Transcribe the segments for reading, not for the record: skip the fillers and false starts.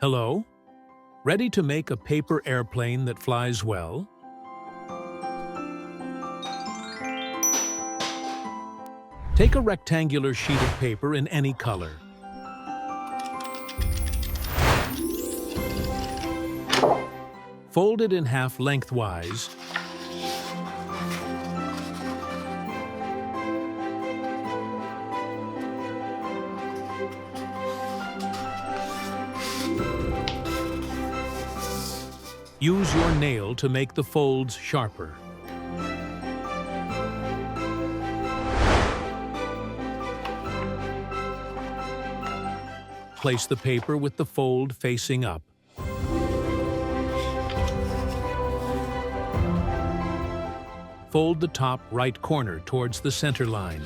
Hello? Ready to make a paper airplane that flies well? Take a rectangular sheet of paper in any color. Fold it in half lengthwise. Use your nail to make the folds sharper. Place the paper with the fold facing up. Fold the top right corner towards the center line.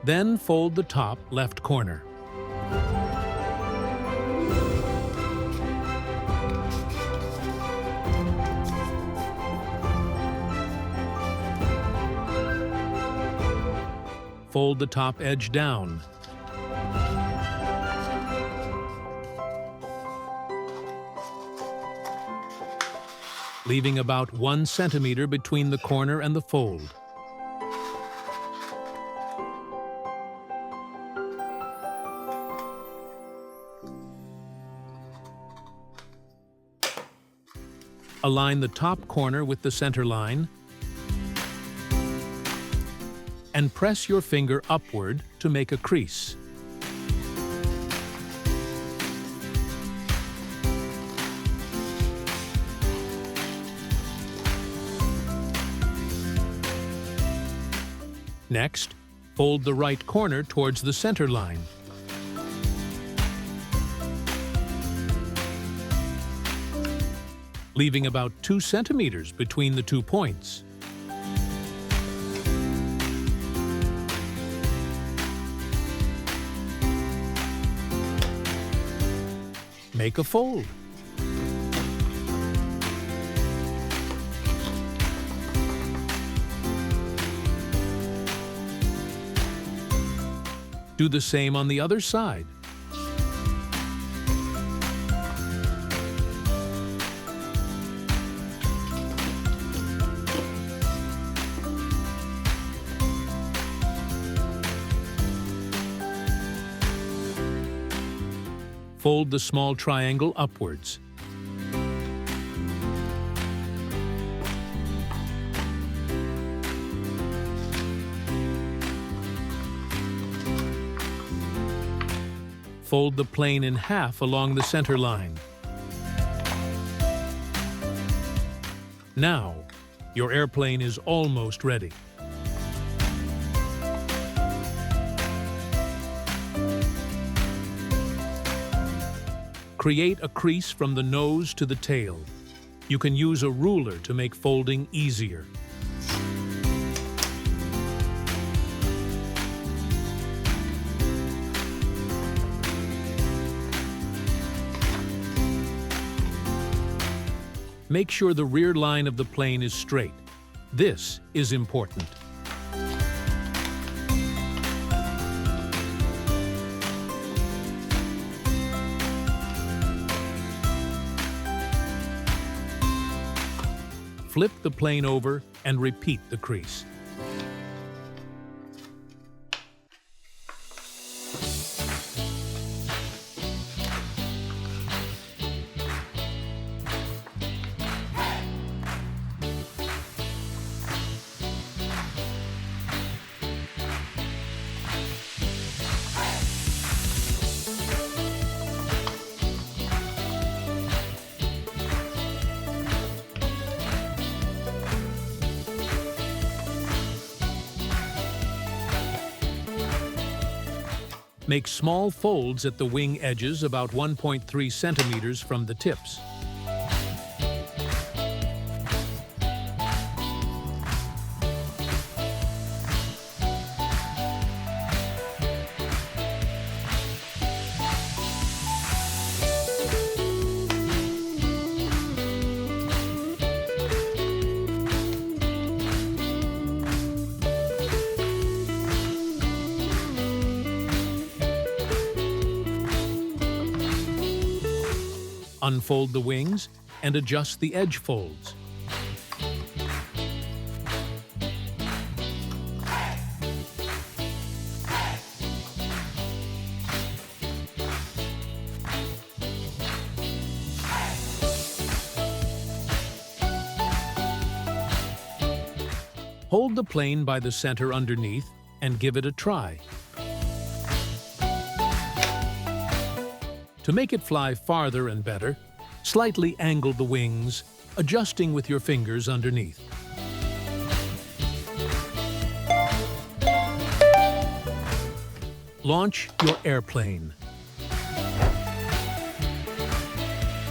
Then fold the top left corner. Fold the top edge down. Leaving about 1 centimeter between the corner and the fold. Align the top corner with the center line and press your finger upward to make a crease. Next, fold the right corner towards the center line. Leaving about 2 centimeters between the 2 points. Make a fold. Do the same on the other side. Fold the small triangle upwards. Fold the plane in half along the center line. Now, your airplane is almost ready. Create a crease from the nose to the tail. You can use a ruler to make folding easier. Make sure the rear line of the plane is straight. This is important. Flip the plane over and repeat the crease. Make small folds at the wing edges about 1.3 centimeters from the tips. Unfold the wings and adjust the edge folds. Hold the plane by the center underneath and give it a try. To make it fly farther and better, slightly angle the wings, adjusting with your fingers underneath. Launch your airplane.